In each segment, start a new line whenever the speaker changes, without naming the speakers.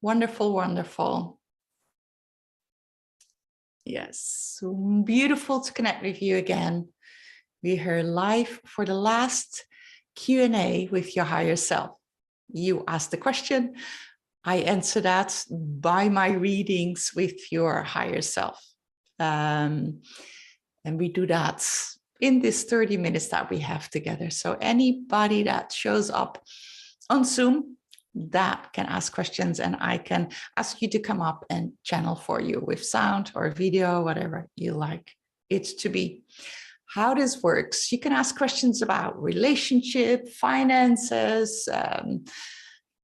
Wonderful, wonderful. Yes, so beautiful to connect with you again. We're here live for the last Q&A with your higher self. You asked the question, I answer that by my readings with your higher self. And we do that in this 30 minutes that we have together. So anybody that shows up on Zoom, that can ask questions, and I can ask you to come up and channel for you with sound or video, whatever you like it to be. How this works, you can ask questions about relationship, finances,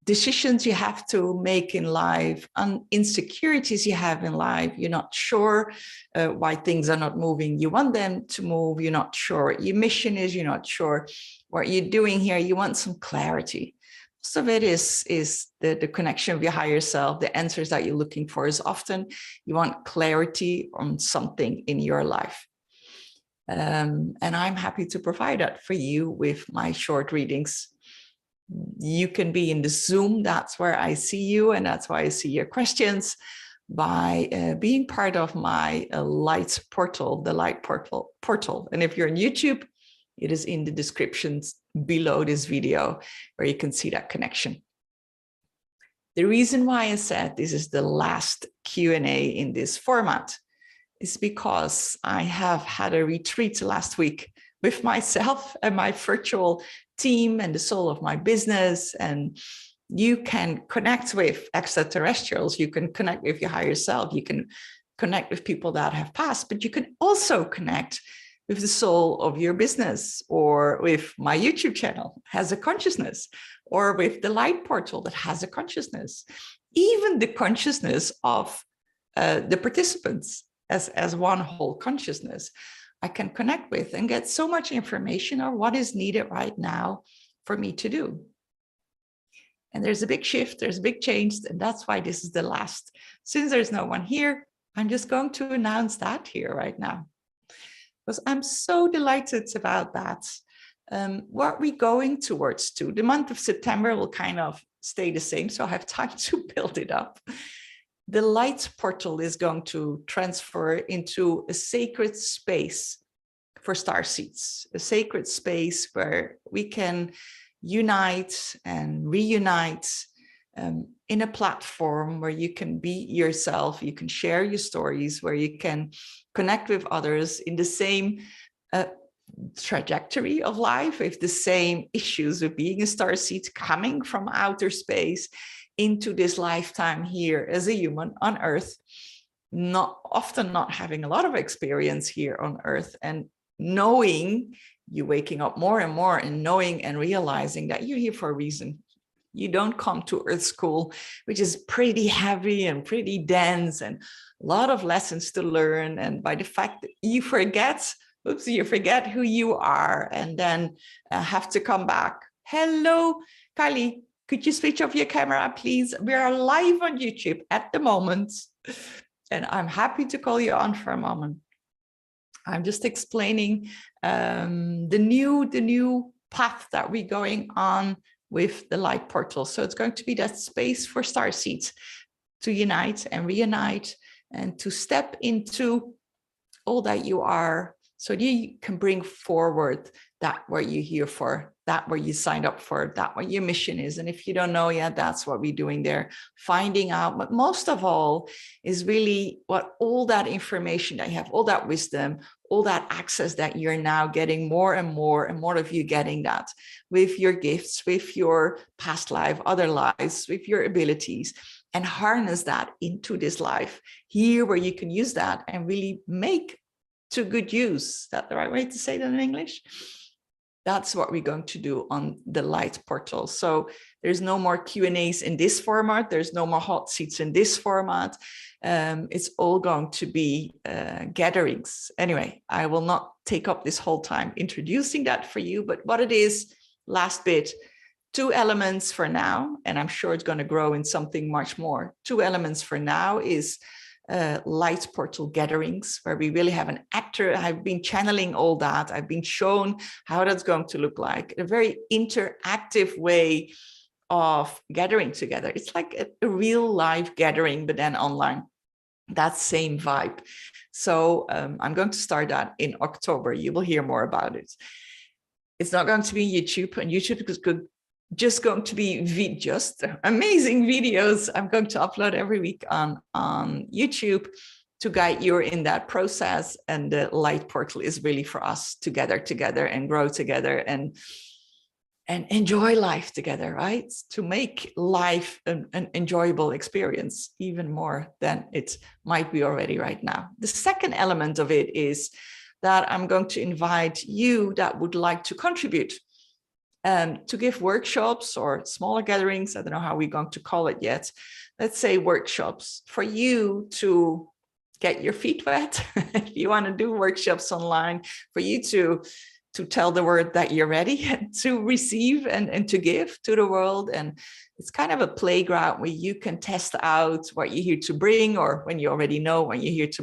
decisions you have to make in life, insecurities you have in life. You're not sure why things are not moving. You want them to move. You're not sure what your mission is. You're not sure what you're doing here. You want some clarity. Most of it is the connection with your higher self. The answers that you're looking for is often you want clarity on something in your life. And I'm happy to provide that for you with my short readings. You can be in the Zoom, that's where I see you, and that's why I see your questions, by being part of my light portal, the light portal. And if you're on YouTube, it is in the descriptions below this video where you can see that connection. The reason why I said this is the last Q&A in this format is because I have had a retreat last week with myself and my virtual team and the soul of my business. And you can connect with extraterrestrials. You can connect with your higher self. You can connect with people that have passed, but you can also connect with the soul of your business, or with my YouTube channel has a consciousness, or with the light portal that has a consciousness, even the consciousness of the participants as one whole consciousness. I can connect with and get so much information on what is needed right now for me to do. And there's a big shift, there's a big change, and that's why this is the last. Since there's no one here, I'm just going to announce that here right now, because I'm so delighted about that. What we're going towards to, the month of September will kind of stay the same, so I have time to build it up. The light portal is going to transfer into a sacred space for Starseeds, a sacred space where we can unite and reunite in a platform where you can be yourself, you can share your stories, where you can connect with others in the same trajectory of life, with the same issues of being a starseed, coming from outer space into this lifetime here as a human on Earth, often not having a lot of experience here on Earth, and knowing, you waking up more and more and knowing and realizing that you're here for a reason. You don't come to Earth School, which is pretty heavy and pretty dense and a lot of lessons to learn. And by the fact that you forget who you are, and then have to come back. Hello, Kylie. Could you switch off your camera, please? We are live on YouTube at the moment, and I'm happy to call you on for a moment. I'm just explaining the new path that we're going on with the light portal. So it's going to be that space for starseeds to unite and reunite and to step into all that you are, so you can bring forward that what you're here for, that what you signed up for, that what your mission is. And if you don't know yet, that's what we're doing there, finding out. But most of all is really what all that information that you have, all that wisdom, all that access that you're now getting, more and more of you getting that with your gifts, with your past life, other lives, with your abilities, and harness that into this life here, where you can use that and really make to good use. Is that the right way to say that in English? That's what we're going to do on the light portal. So there's no more Q&As in this format. There's no more hot seats in this format. It's all going to be gatherings. Anyway, I will not take up this whole time introducing that for you, but what it is, last bit, 2 elements for now, and I'm sure it's going to grow in something much more. 2 elements for now is light portal gatherings, where we really have an actor. I've been channeling all that. I've been shown how that's going to look like, a very interactive way of gathering together. It's like a real live gathering, but then online. That same vibe. So I'm going to start that in October. You will hear more about it. It's not going to be YouTube, and YouTube is just going to be just amazing videos I'm going to upload every week on YouTube to guide you in that process. And the light portal is really for us to gather together and grow together and enjoy life together, right? To make life an enjoyable experience, even more than it might be already right now. The second element of it is that I'm going to invite you that would like to contribute to give workshops or smaller gatherings. I don't know how we're going to call it yet. Let's say workshops for you to get your feet wet. If you want to do workshops online, for you to tell the world that you're ready to receive and to give to the world. And it's kind of a playground where you can test out what you're here to bring, or when you already know what you're here to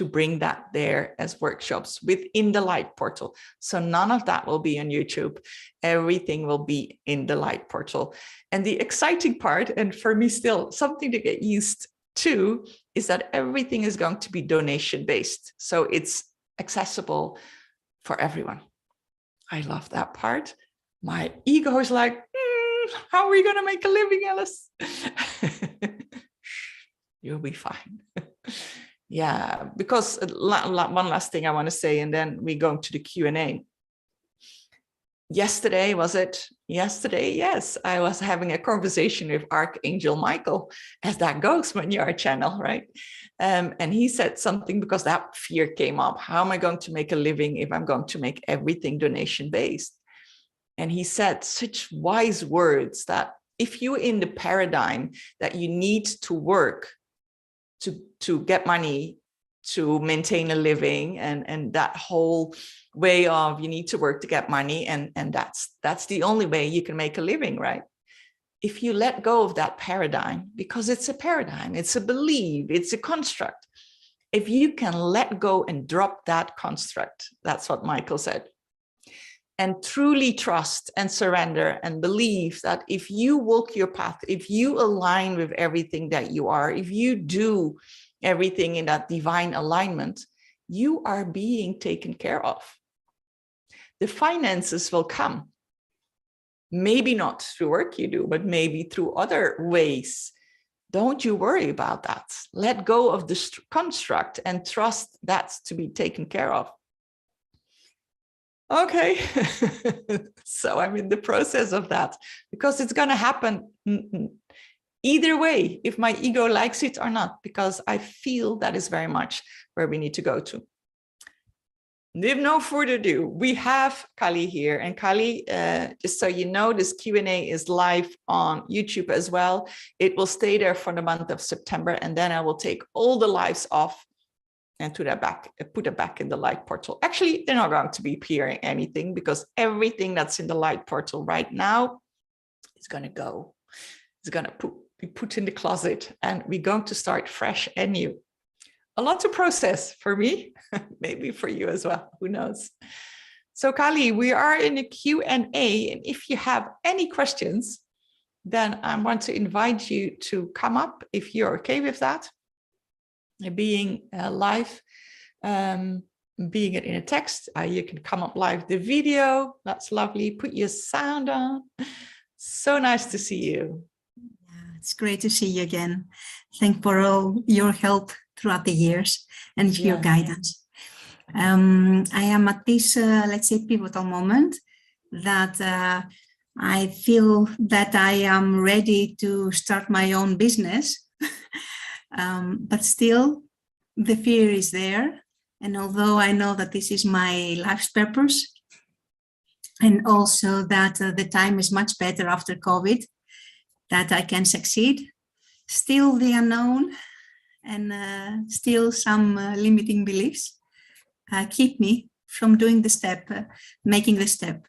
bring that there as workshops within the light portal. So none of that will be on YouTube. Everything will be in the light portal. And the exciting part, and for me still something to get used to, is that everything is going to be donation based. So it's accessible for everyone. I love that part. My ego is like, how are we going to make a living, Alice? You'll be fine. Yeah, because one last thing I want to say, and then we go to the Q&A. Yesterday, was it? Yesterday, yes, I was having a conversation with Archangel Michael, as that goes when you're a channel, right? And he said something, because that fear came up. How am I going to make a living if I'm going to make everything donation-based? And he said such wise words that if you're in the paradigm that you need to work to get money, to maintain a living, and that whole way of you need to work to get money, and that's the only way you can make a living, right? If you let go of that paradigm, because it's a paradigm, it's a belief, it's a construct. If you can let go and drop that construct, that's what Michael said, and truly trust and surrender and believe that if you walk your path, if you align with everything that you are, if you do everything in that divine alignment, you are being taken care of. The finances will come. Maybe not through work you do, but maybe through other ways. Don't you worry about that. Let go of the construct and trust that's to be taken care of. Okay, so I'm in the process of that, because it's going to happen either way, if my ego likes it or not, because I feel that is very much where we need to go to. With no further ado, we have Kali here. And Kali, just so you know, this Q&A is live on YouTube as well. It will stay there for the month of September, and then I will take all the lives off and put it back in the light portal. Actually, they're not going to be appearing anything, because everything that's in the light portal right now is going to go. It's going to be put in the closet, and we're going to start fresh and new. A lot to process for me, maybe for you as well, who knows. So Kali, we are in a Q&A, and if you have any questions, then I want to invite you to come up if you're okay with that. Being live, being it in a text, you can come up live the video. That's lovely. Put your sound on. So nice to see you.
Yeah, it's great to see you again. Thank for all your help throughout the years and your guidance. I am at this, let's say, pivotal moment that I feel that I am ready to start my own business. But still, the fear is there. And although I know that this is my life's purpose, and also that the time is much better after COVID, that I can succeed, still the unknown and still some limiting beliefs keep me from doing the step, making the step.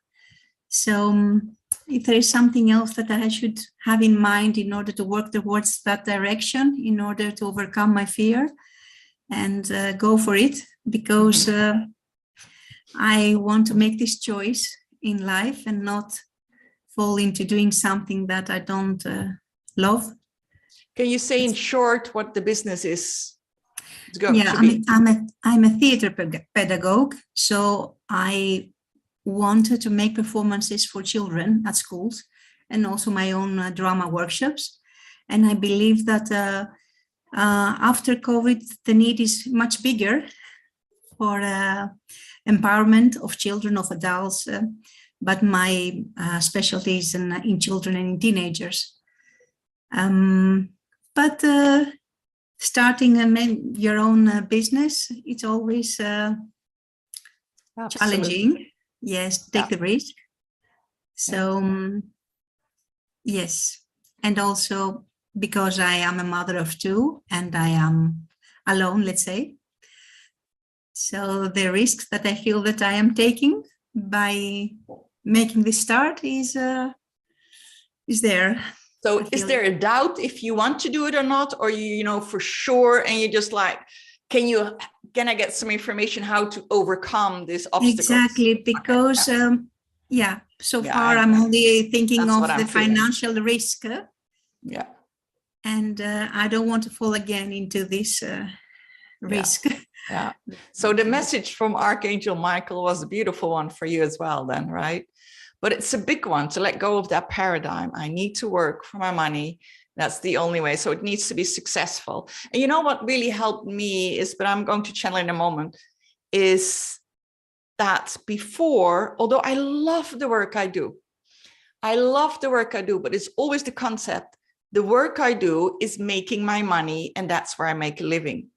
So if there is something else that I should have in mind in order to work towards that direction, in order to overcome my fear and go for it, because I want to make this choice in life and not fall into doing something that I don't love.
Can you say in short what the business is?
Yeah, I'm a theater pedagogue, so I wanted to make performances for children at schools and also my own drama workshops. And I believe that after COVID, the need is much bigger for empowerment of children, of adults, but my specialty is in children and in teenagers. But starting your own business, it's always challenging. Yes, take the risk. So yes, and also because I am a mother of two and I am alone, let's say. So the risks that I feel that I am taking by making this start is there.
So is there a doubt if you want to do it or not, or you know for sure, and you just like, can I get some information how to overcome this obstacle?
Exactly, because yeah, so far I'm only thinking of the financial risk.
Yeah.
And I don't want to fall again into this risk.
Yeah. So the message from Archangel Michael was a beautiful one for you as well then, right? But it's a big one to let go of that paradigm. I need to work for my money. That's the only way. So it needs to be successful. And you know what really helped me is, but I'm going to channel in a moment, is that before, although I love the work I do, but it's always the concept, the work I do is making my money and that's where I make a living.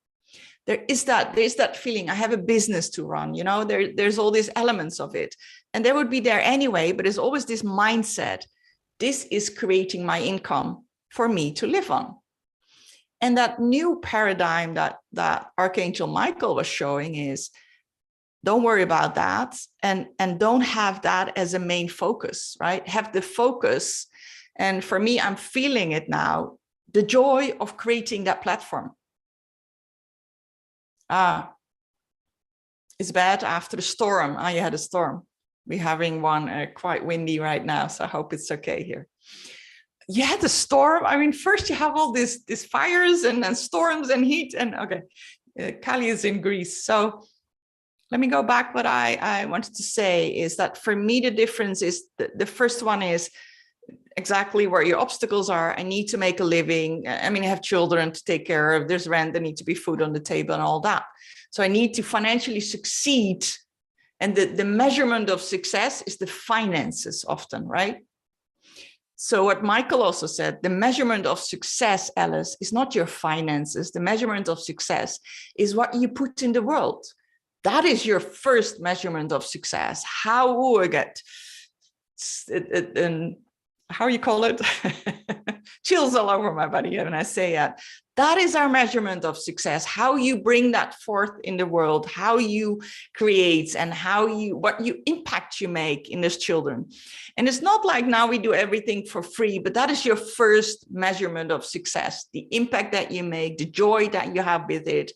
There's that feeling I have a business to run, you know, there's all these elements of it. And they would be there anyway, but there's always this mindset. This is creating my income for me to live on. And that new paradigm that Archangel Michael was showing is, don't worry about that and don't have that as a main focus, right? Have the focus. And for me, I'm feeling it now, the joy of creating that platform. It's bad after the storm. You had a storm. We're having one quite windy right now, so I hope it's okay here. You had the storm. I mean, first you have all these fires and then storms and heat and okay. Kali is in Greece. So let me go back. What I wanted to say is that for me, the difference is the first one is exactly where your obstacles are. I need to make a living. I mean, I have children to take care of. There's rent. There needs to be food on the table and all that. So I need to financially succeed. And the measurement of success is the finances often, right? So what Michael also said, the measurement of success, Alice, is not your finances. The measurement of success is what you put in the world. That is your first measurement of success. How I get how you call it? Chills all over my body when I say that. That is our measurement of success. How you bring that forth in the world, how you create and what impact you make in those children. And it's not like now we do everything for free, but that is your first measurement of success, the impact that you make, the joy that you have with it.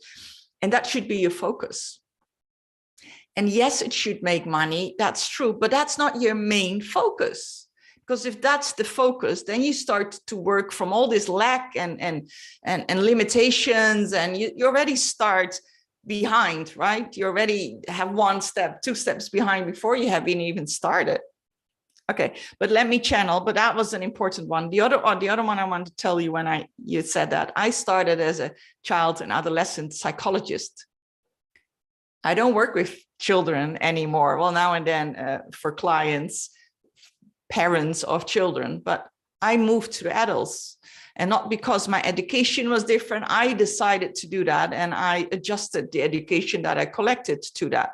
And that should be your focus. And yes, it should make money. That's true, but that's not your main focus. Because if that's the focus, then you start to work from all this lack and limitations, and you already start behind, right? You already have 1 step, 2 steps behind before you have even started. Okay, but let me channel, but that was an important one. The other one I want to tell you when you said that, I started as a child and adolescent psychologist. I don't work with children anymore. Well, now and then for clients, parents of children, but I moved to the adults, and not because my education was different. I decided to do that, and I adjusted the education that I collected to that.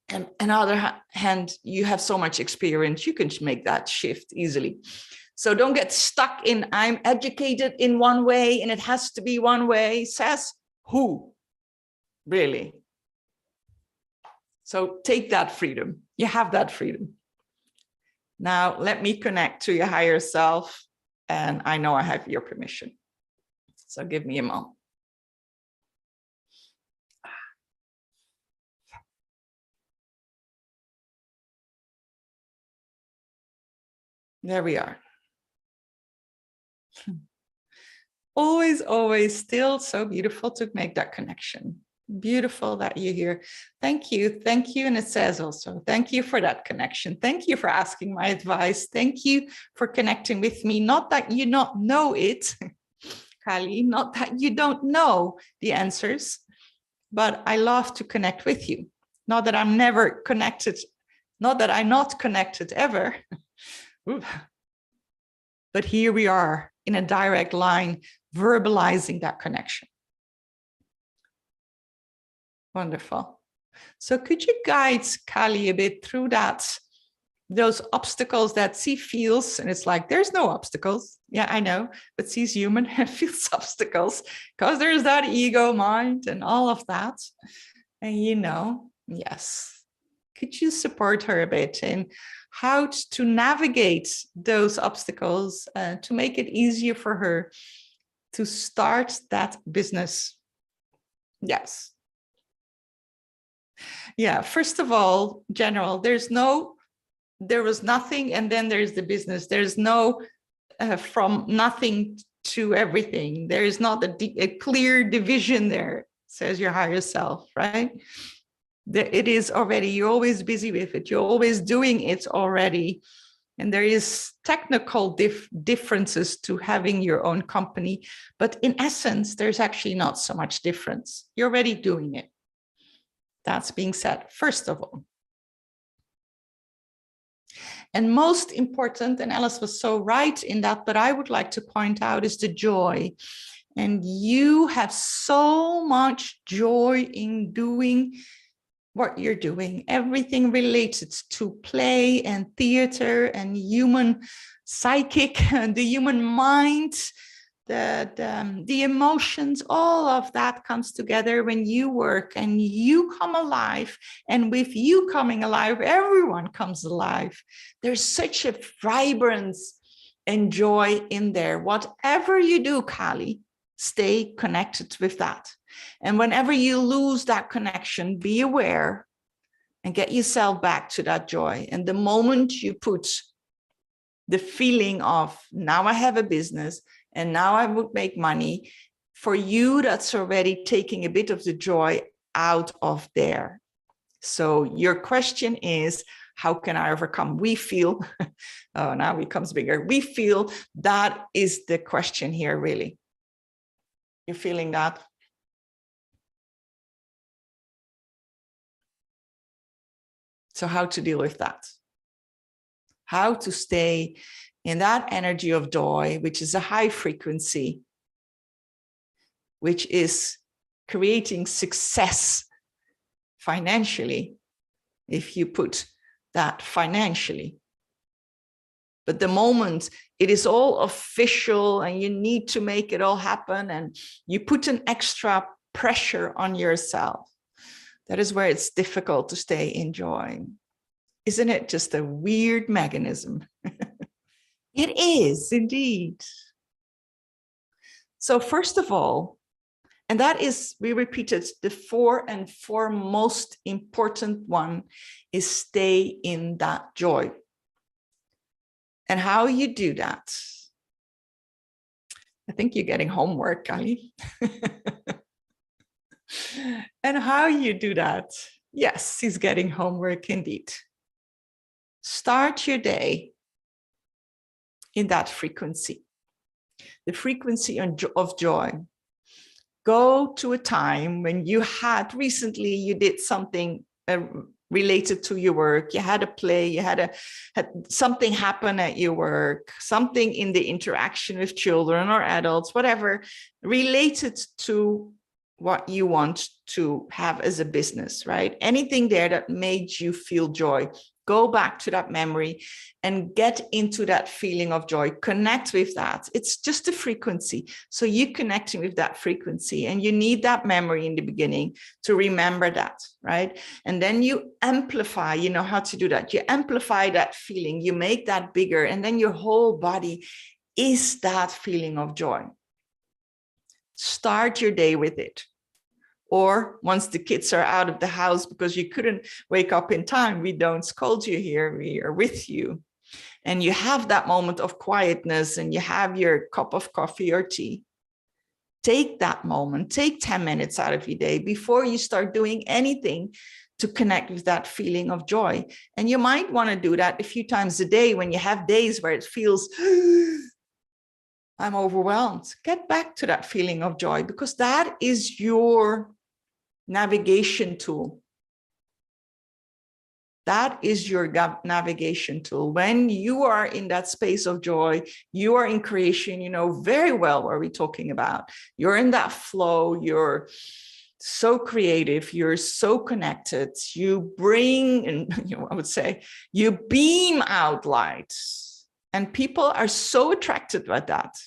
And on the other hand, you have so much experience, you can make that shift easily. So don't get stuck in, I'm educated in one way and it has to be one way. Says who? Really? So take that freedom. You have that freedom. Now, let me connect to your higher self, and I know I have your permission. So give me a moment. There we are. Always, always still so beautiful to make that connection. Beautiful that you're here. Thank you. Thank you. And it says also, thank you for that connection. Thank you for asking my advice. Thank you for connecting with me. Not that you not know it, Kali, not that you don't know the answers, but I love to connect with you. Not that I'm never connected, not that I'm not connected ever. But here we are in a direct line, verbalizing that connection. Wonderful. So could you guide Kali a bit through that, those obstacles that she feels? And it's like, there's no obstacles. Yeah, I know, but she's human and feels obstacles because there's that ego mind and all of that. And you know, yes. Could you support her a bit in how to navigate those obstacles to make it easier for her to start that business? Yes. Yeah, first of all, general, there was nothing, and then there's the business. There's no from nothing to everything. There is not a clear division there, says your higher self, right? It is already, you're always busy with it. You're always doing it already. And there is technical differences to having your own company. But in essence, there's actually not so much difference. You're already doing it. That's being said, first of all. And most important, and Alice was so right in that, but I would like to point out, is the joy. And you have so much joy in doing what you're doing, everything related to play and theater and human psychic and the human mind, the emotions, all of that comes together when you work and you come alive. And with you coming alive, everyone comes alive. There's such a vibrance and joy in there. Whatever you do, Kali, stay connected with that. And whenever you lose that connection, be aware and get yourself back to that joy. And the moment you put the feeling of, now I have a business and now I would make money, for you, that's already taking a bit of the joy out of there. So your question is, how can I overcome? We feel, oh, now it becomes bigger. We feel that is the question here, really. You're feeling that? So how to deal with that? How to stay in that energy of joy, which is a high frequency, which is creating success financially, if you put that financially. But the moment it is all official and you need to make it all happen and you put an extra pressure on yourself, that is where it's difficult to stay in joy. Isn't it just a weird mechanism? It is indeed. So first of all, and that is, we repeated, the foremost important one is stay in that joy. And how you do that? I think you're getting homework, Kali. And how you do that? Yes, he's getting homework indeed. Start your day in that frequency, the frequency of joy. Go to a time when you had recently, you did something related to your work. You had a play, you had something happen at your work, something in the interaction with children or adults, whatever, related to what you want to have as a business, right? Anything there that made you feel joy. Go back to that memory and get into that feeling of joy. Connect with that. It's just a frequency. So you're connecting with that frequency and you need that memory in the beginning to remember that, right? And then you amplify, you know how to do that. You amplify that feeling, you make that bigger, and then your whole body is that feeling of joy. Start your day with it. Or once the kids are out of the house because you couldn't wake up in time, we don't scold you here, we are with you. and you have that moment of quietness and you have your cup of coffee or tea, take that moment, take 10 minutes out of your day before you start doing anything to connect with that feeling of joy. And you might want to do that a few times a day when you have days where it feels, I'm overwhelmed. Get back to that feeling of joy, because that is your navigation tool. That is your navigation tool. When you are in that space of joy, you are in creation, you know very well what we're talking about. You're in that flow, you're so creative, you're so connected, you bring, and I would say, you beam out light. And people are so attracted by that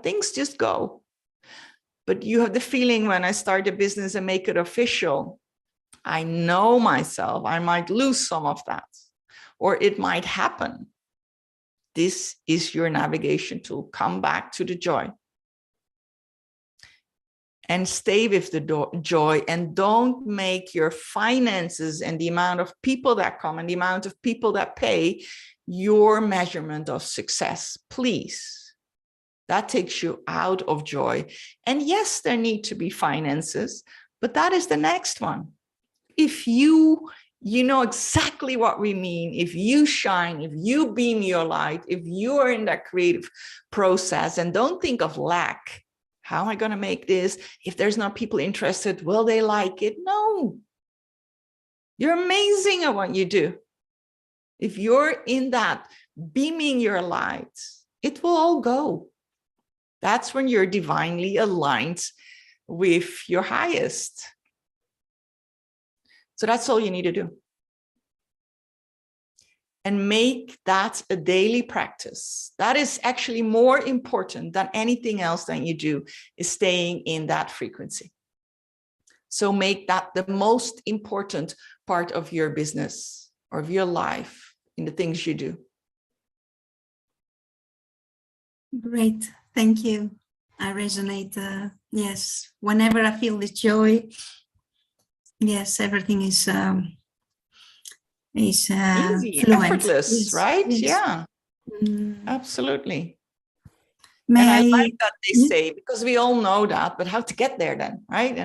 things just go. But you have the feeling, when I start a business and make it official, I know myself, I might lose some of that, or it might happen. This is your navigation tool. Come back to the joy. And stay with the joy, and don't make your finances and the amount of people that come and the amount of people that pay your measurement of success, please. That takes you out of joy. And yes, there need to be finances, but that is the next one. If you know exactly what we mean, if you shine, if you beam your light, if you are in that creative process, and don't think of lack. How am I going to make this? If there's not people interested, will they like it? No. You're amazing at what you do. If you're in that beaming your light, it will all go. That's when you're divinely aligned with your highest. So that's all you need to do. And make that a daily practice. That is actually more important than anything else that you do, is staying in that frequency. So make that the most important part of your business or of your life in the things you do.
Great, thank you. I resonate, yes, whenever I feel this joy, yes, everything is
easy,
fluent.
effortless,
Yes,
right?
yes.
Yeah, absolutely.
May
and I
I
like that they say, because we all know that, but how to get there then, right?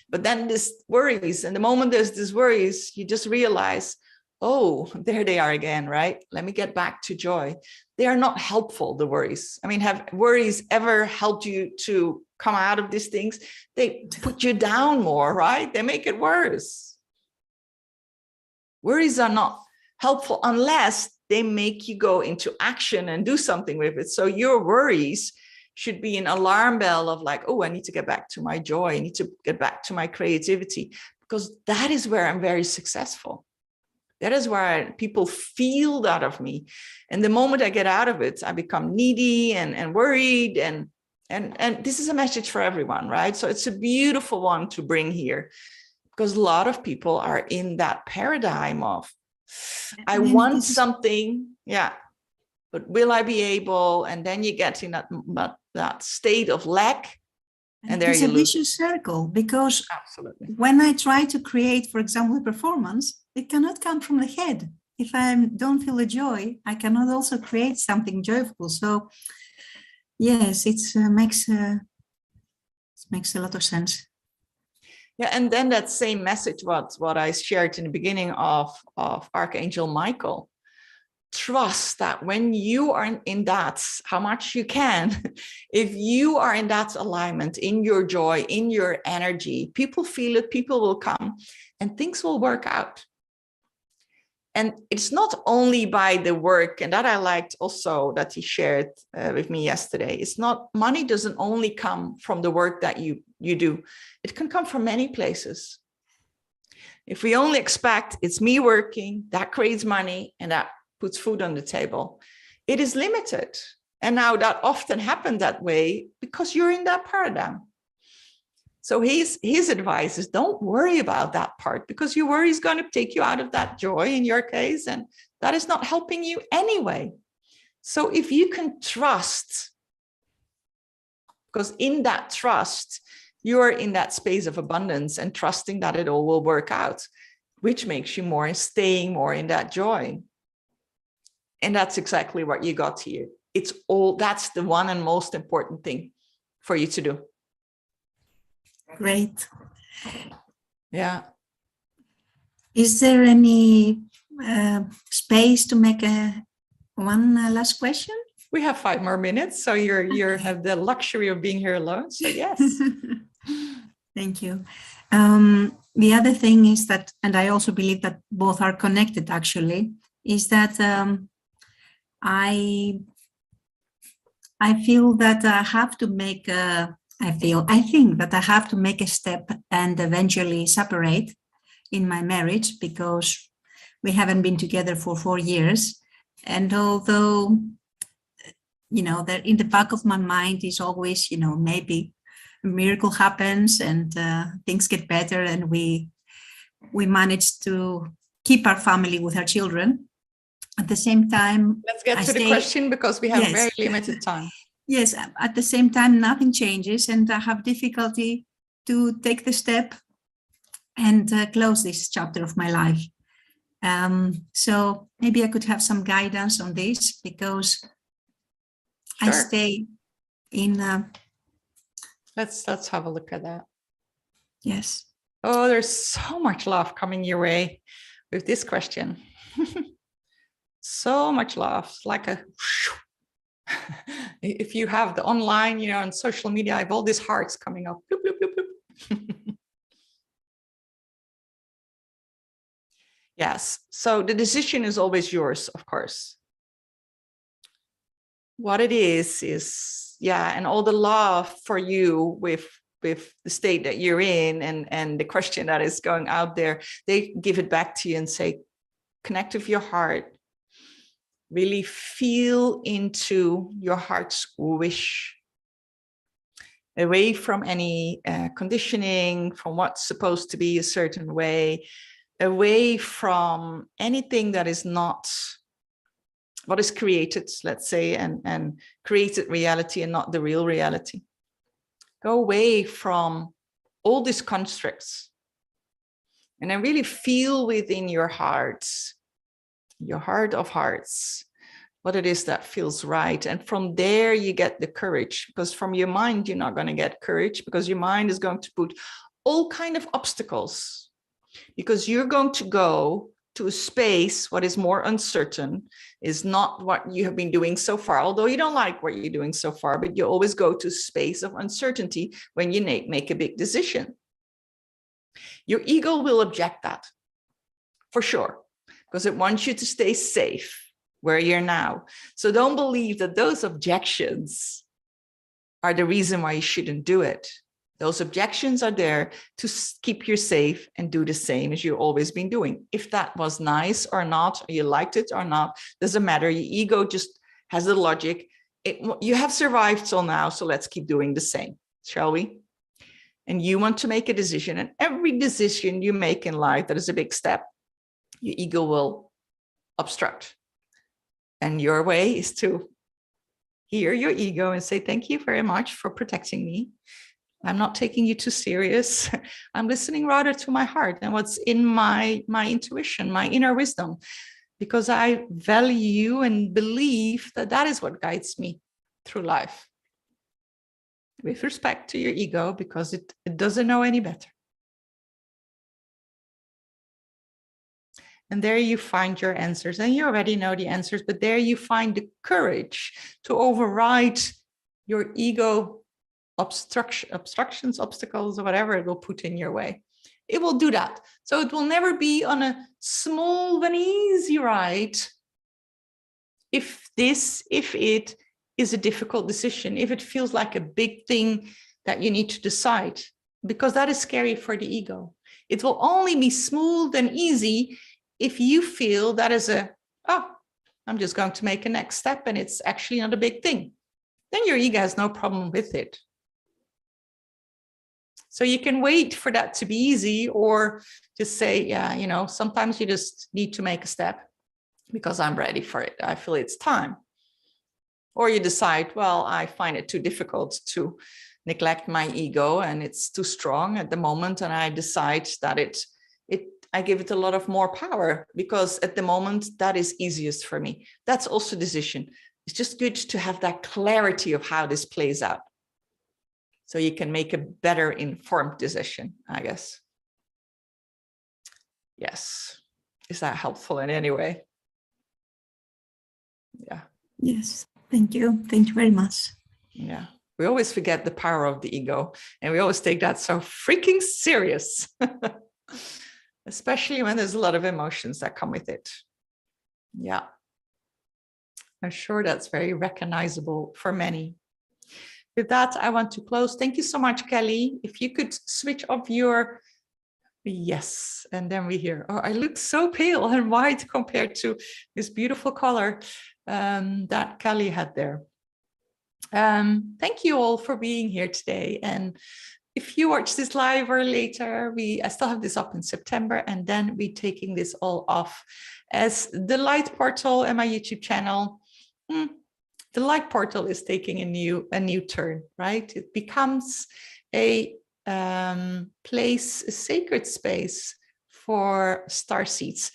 But then this worries, and the moment there's this worries, you just realize, oh, there they are again, right? Let me get back to joy. They are not helpful, the worries. I mean, have worries ever helped you to come out of these things? They put you down more, right? They make it worse. Worries are not helpful unless they make you go into action and do something with it. So your worries should be an alarm bell of like, oh, I need to get back to my joy. I need to get back to my creativity, because that is where I'm very successful. That is where people feel that of me. And the moment I get out of it, I become needy and worried. And this is a message for everyone, right? So it's a beautiful one to bring here, because a lot of people are in that paradigm of, I want something, yeah, but will I be able? And then you get in that state of lack. And there
it's
you
a
lose.
vicious circle, because
Absolutely.
when I try to create, for example, a performance, it cannot come from the head. If I don't feel the joy, I cannot also create something joyful. So yes, it makes a lot of sense.
Yeah, and then that same message, what I shared in the beginning of Archangel Michael. Trust that when you are in that, how much you can, if you are in that alignment, in your joy, in your energy, people feel it, people will come, and things will work out. And it's not only by the work, and that I liked also that he shared with me yesterday. It's not, money doesn't only come from the work that you do. It can come from many places. If we only expect it's me working, that creates money, and that puts food on the table, it is limited. And now that often happens that way because you're in that paradigm. So his advice is, don't worry about that part, because your worry is going to take you out of that joy in your case, and that is not helping you anyway. So if you can trust, because in that trust, you're in that space of abundance and trusting that it all will work out, which makes you more staying more in that joy. And that's exactly what you got here. It's all, that's the one and most important thing for you to do.
Great.
Yeah.
Is there any space to make one last question?
We have 5 more minutes, so you have the luxury of being here alone. So yes.
Thank you. The other thing is that, and I also believe that both are connected actually, is that I feel that I have to make I think that I have to make a step and eventually separate in my marriage, because we haven't been together for 4 years. And although, you know, that in the back of my mind is always, you know, maybe a miracle happens and things get better and we manage to keep our family with our children. At the same time,
let's get to the question, because we have
yes,
very limited time.
Yes, at the same time, nothing changes, and I have difficulty to take the step and close this chapter of my life. So maybe I could have some guidance on this, because
Sure.
I stay in.
Let's have a look at that.
Yes.
Oh, there's so much love coming your way with this question. So much love, like a. If you have the online, you know, on social media, I have all these hearts coming up. Bloop, bloop, bloop, bloop. Yes. So the decision is always yours, of course. What it is, yeah, and all the love for you with the state that you're in, and the question that is going out there, they give it back to you and say, connect with your heart. Really feel into your heart's wish, away from any conditioning, from what's supposed to be a certain way, away from anything that is not what is created, let's say, and created reality and not the real reality. Go away from all these constructs and then really feel within your heart of hearts, what it is that feels right. And from there you get the courage, because from your mind you're not going to get courage, because your mind is going to put all kind of obstacles, because you're going to go to a space what is more uncertain, is not what you have been doing so far, although you don't like what you're doing so far, but you always go to a space of uncertainty when you make a big decision. Your ego will object that, for sure, because it wants you to stay safe where you're now. So don't believe that those objections are the reason why you shouldn't do it. Those objections are there to keep you safe and do the same as you've always been doing. If that was nice or not, or you liked it or not, doesn't matter. Your ego just has the logic. You have survived till now, so let's keep doing the same, shall we? And you want to make a decision, and every decision you make in life that is a big step, your ego will obstruct. And your way is to hear your ego and say, thank you very much for protecting me. I'm not taking you too serious. I'm listening rather to my heart and what's in my intuition, my inner wisdom, because I value and believe that that is what guides me through life. With respect to your ego, because it doesn't know any better. And there you find your answers, and you already know the answers, but there you find the courage to override your ego obstructions, obstacles, or whatever it will put in your way. It will do that. So it will never be on a smooth and easy ride if it is a difficult decision, if it feels like a big thing that you need to decide, because that is scary for the ego. It will only be smooth and easy if you feel that is I'm just going to make a next step and it's actually not a big thing. Then your ego has no problem with it. So you can wait for that to be easy, or just say, yeah, you know, sometimes you just need to make a step because I'm ready for it. I feel it's time. Or you decide, well, I find it too difficult to neglect my ego and it's too strong at the moment. And I decide that I give it a lot of more power, because at the moment that is easiest for me. That's also decision. It's just good to have that clarity of how this plays out, so you can make a better informed decision, I guess. Yes. Is that helpful in any way? Yeah.
Yes. Thank you. Thank you very much.
Yeah. We always forget the power of the ego, and we always take that so freaking serious, especially when there's a lot of emotions that come with it. Yeah. I'm sure that's very recognizable for many. With that, I want to close. Thank you so much, Kelly. If you could switch off your, yes, and then we hear, oh, I look so pale and white compared to this beautiful color that Kelly had there. Thank you all for being here today. And if you watch this live or later, I still have this up in September, and then we're taking this all off as the light portal and my YouTube channel. The light portal is taking a new turn, right? It becomes a place, a sacred space for starseeds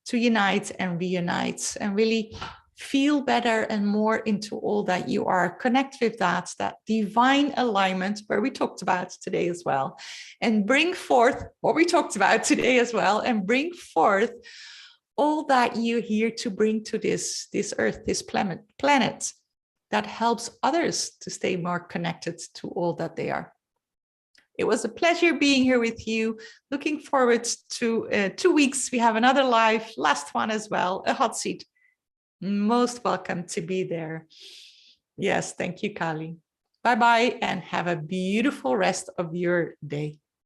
to unite and reunite and really feel better and more into all that you are. Connect with that divine alignment where we talked about today as well, and bring forth what we talked about today as well, and bring forth all that you're here to bring to this earth, this planet that helps others to stay more connected to all that they are. It was a pleasure being here with you. Looking forward to 2 weeks. We have another live, last one as well, a hot seat. Most welcome to be there. Yes, thank you, Kali. Bye-bye, and have a beautiful rest of your day.